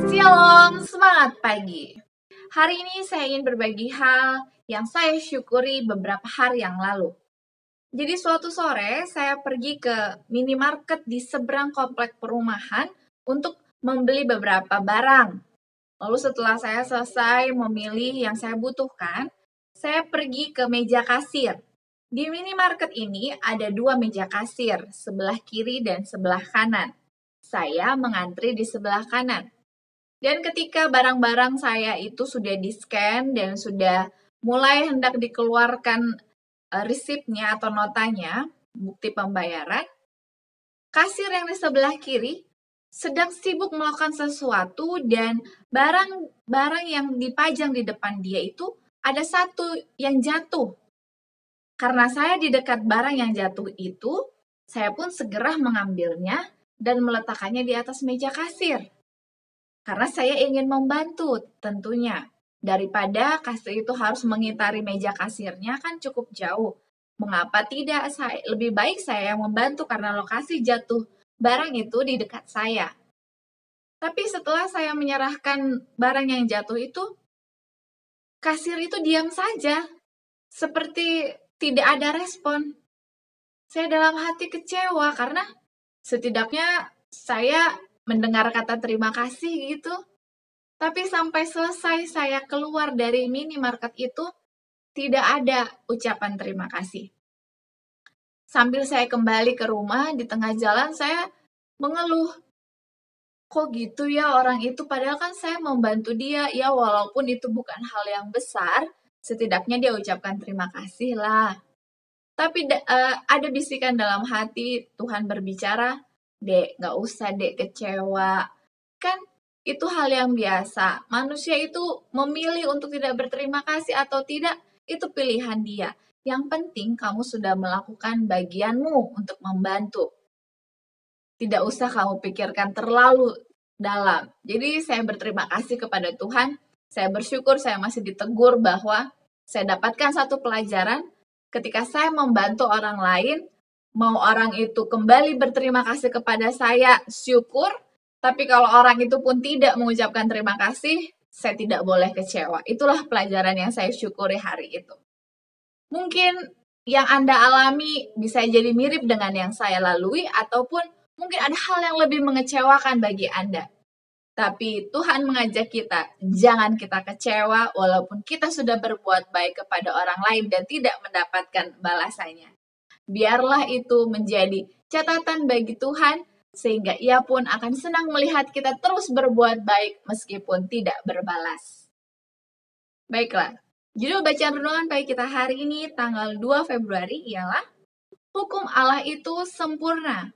Shalom, semangat pagi. Hari ini saya ingin berbagi hal yang saya syukuri beberapa hari yang lalu. Jadi suatu sore saya pergi ke minimarket di seberang komplek perumahan untuk membeli beberapa barang. Lalu setelah saya selesai memilih yang saya butuhkan, saya pergi ke meja kasir. Di minimarket ini ada 2 meja kasir, sebelah kiri dan sebelah kanan. Saya mengantri di sebelah kanan. Dan ketika barang-barang saya itu sudah di-scan dan sudah mulai hendak dikeluarkan resipnya atau notanya, bukti pembayaran, kasir yang di sebelah kiri sedang sibuk melakukan sesuatu dan barang-barang yang dipajang di depan dia itu ada satu yang jatuh. Karena saya di dekat barang yang jatuh itu, saya pun segera mengambilnya dan meletakkannya di atas meja kasir. Karena saya ingin membantu tentunya. Daripada kasir itu harus mengitari meja kasirnya kan cukup jauh. Mengapa tidak? Lebih baik saya yang membantu karena lokasi jatuh barang itu di dekat saya. Tapi setelah saya menyerahkan barang yang jatuh itu, kasir itu diam saja. Seperti tidak ada respon. Saya dalam hati kecewa karena setidaknya saya mendengar kata terima kasih gitu. Tapi sampai selesai saya keluar dari minimarket itu, tidak ada ucapan terima kasih. Sambil saya kembali ke rumah, di tengah jalan saya mengeluh. Kok gitu ya orang itu, padahal kan saya membantu dia, ya walaupun itu bukan hal yang besar, setidaknya dia ucapkan terima kasih lah. Tapi ada bisikan dalam hati, Tuhan berbicara, Dek, gak usah Dek kecewa. Kan itu hal yang biasa. Manusia itu memilih untuk tidak berterima kasih atau tidak, itu pilihan dia. Yang penting kamu sudah melakukan bagianmu untuk membantu. Tidak usah kamu pikirkan terlalu dalam. Jadi saya berterima kasih kepada Tuhan. Saya bersyukur saya masih ditegur bahwa saya dapatkan satu pelajaran ketika saya membantu orang lain, mau orang itu kembali berterima kasih kepada saya, syukur. Tapi kalau orang itu pun tidak mengucapkan terima kasih, saya tidak boleh kecewa. Itulah pelajaran yang saya syukuri hari itu. Mungkin yang Anda alami bisa jadi mirip dengan yang saya lalui, ataupun mungkin ada hal yang lebih mengecewakan bagi Anda. Tapi Tuhan mengajak kita, jangan kita kecewa walaupun kita sudah berbuat baik kepada orang lain dan tidak mendapatkan balasannya. Biarlah itu menjadi catatan bagi Tuhan, sehingga ia pun akan senang melihat kita terus berbuat baik meskipun tidak berbalas. Baiklah, judul bacaan renungan bagi kita hari ini tanggal 2 Februari ialah Hukum Allah itu sempurna.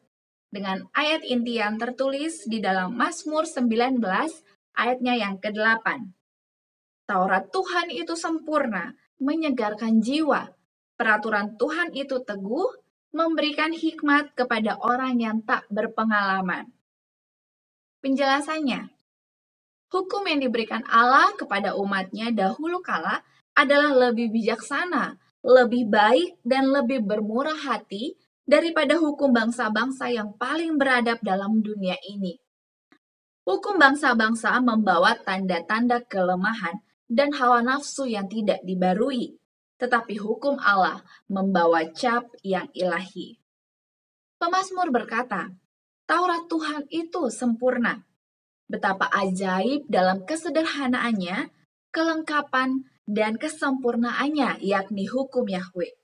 Dengan ayat inti yang tertulis di dalam Mazmur 19 ayatnya yang ke-8. Taurat Tuhan itu sempurna, menyegarkan jiwa. Peraturan Tuhan itu teguh, memberikan hikmat kepada orang yang tak berpengalaman. Penjelasannya, hukum yang diberikan Allah kepada umatnya dahulu kala adalah lebih bijaksana, lebih baik, dan lebih bermurah hati daripada hukum bangsa-bangsa yang paling beradab dalam dunia ini. Hukum bangsa-bangsa membawa tanda-tanda kelemahan dan hawa nafsu yang tidak dibarui, tetapi hukum Allah membawa cap yang ilahi. Pemazmur berkata, Taurat Tuhan itu sempurna. Betapa ajaib dalam kesederhanaannya, kelengkapan, dan kesempurnaannya, yakni hukum Yahweh.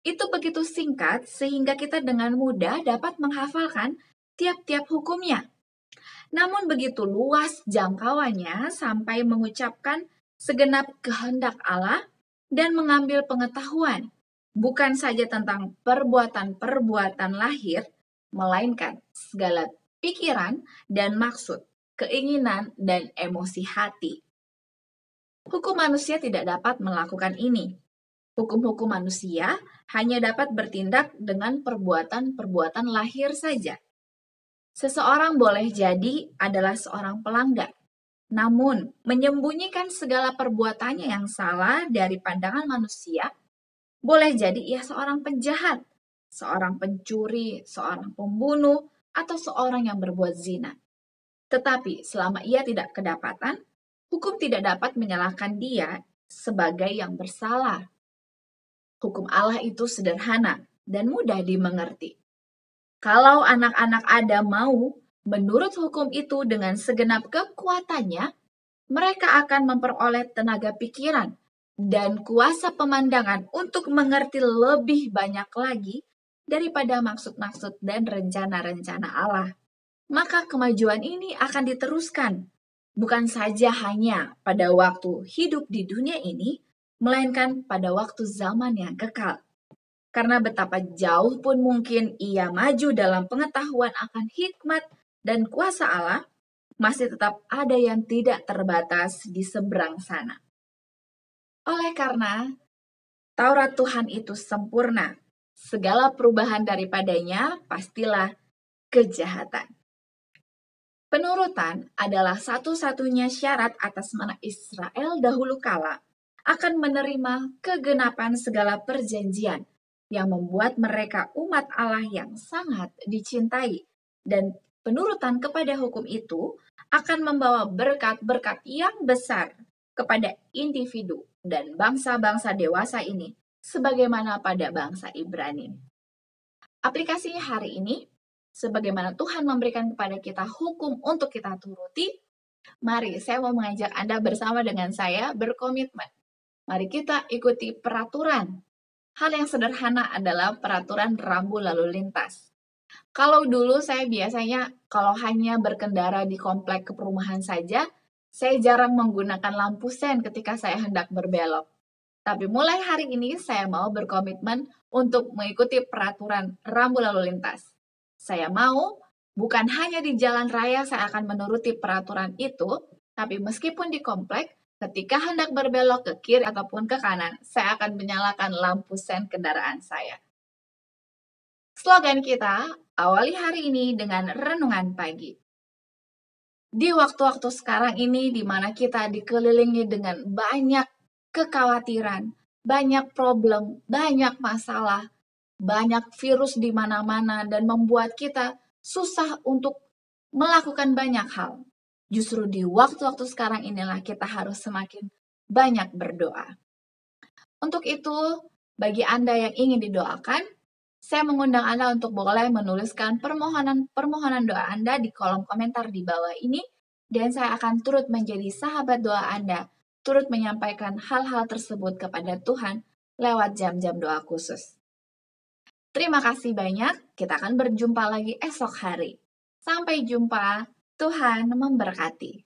Itu begitu singkat sehingga kita dengan mudah dapat menghafalkan tiap-tiap hukumnya. Namun begitu luas jangkauannya sampai mengucapkan segenap kehendak Allah dan mengambil pengetahuan, bukan saja tentang perbuatan-perbuatan lahir, melainkan segala pikiran dan maksud, keinginan dan emosi hati. Hukum manusia tidak dapat melakukan ini. Hukum-hukum manusia hanya dapat bertindak dengan perbuatan-perbuatan lahir saja. Seseorang boleh jadi adalah seorang pelanggar, namun menyembunyikan segala perbuatannya yang salah dari pandangan manusia, boleh jadi ia seorang penjahat, seorang pencuri, seorang pembunuh, atau seorang yang berbuat zina. Tetapi selama ia tidak kedapatan, hukum tidak dapat menyalahkan dia sebagai yang bersalah. Hukum Allah itu sederhana dan mudah dimengerti. Kalau anak-anak Adam mau menurut hukum itu dengan segenap kekuatannya, mereka akan memperoleh tenaga pikiran dan kuasa pemandangan untuk mengerti lebih banyak lagi daripada maksud-maksud dan rencana-rencana Allah. Maka kemajuan ini akan diteruskan, bukan saja hanya pada waktu hidup di dunia ini, melainkan pada waktu zaman yang kekal. Karena betapa jauh pun mungkin ia maju dalam pengetahuan akan hikmat dan kuasa Allah, masih tetap ada yang tidak terbatas di seberang sana. Oleh karena Taurat Tuhan itu sempurna, segala perubahan daripadanya pastilah kejahatan. Penurutan adalah satu-satunya syarat atas mana Israel dahulu kala akan menerima kegenapan segala perjanjian yang membuat mereka umat Allah yang sangat dicintai, dan penurutan kepada hukum itu akan membawa berkat-berkat yang besar kepada individu dan bangsa-bangsa dewasa ini, sebagaimana pada bangsa Ibrani. Aplikasinya hari ini, sebagaimana Tuhan memberikan kepada kita hukum untuk kita turuti, mari saya mau mengajak Anda bersama dengan saya berkomitmen. Mari kita ikuti peraturan. Hal yang sederhana adalah peraturan rambu lalu lintas. Kalau dulu saya biasanya kalau hanya berkendara di komplek perumahan saja, saya jarang menggunakan lampu sen ketika saya hendak berbelok. Tapi mulai hari ini saya mau berkomitmen untuk mengikuti peraturan rambu lalu lintas. Saya mau bukan hanya di jalan raya saya akan menuruti peraturan itu, tapi meskipun di komplek, ketika hendak berbelok ke kiri ataupun ke kanan, saya akan menyalakan lampu sen kendaraan saya. Slogan kita, awali hari ini dengan renungan pagi. Di waktu-waktu sekarang ini di mana kita dikelilingi dengan banyak kekhawatiran, banyak problem, banyak masalah, banyak virus di mana-mana dan membuat kita susah untuk melakukan banyak hal. Justru di waktu-waktu sekarang inilah kita harus semakin banyak berdoa. Untuk itu, bagi Anda yang ingin didoakan, saya mengundang Anda untuk boleh menuliskan permohonan doa Anda di kolom komentar di bawah ini, dan saya akan turut menjadi sahabat doa Anda, turut menyampaikan hal-hal tersebut kepada Tuhan lewat jam-jam doa khusus. Terima kasih banyak, kita akan berjumpa lagi esok hari. Sampai jumpa, Tuhan memberkati.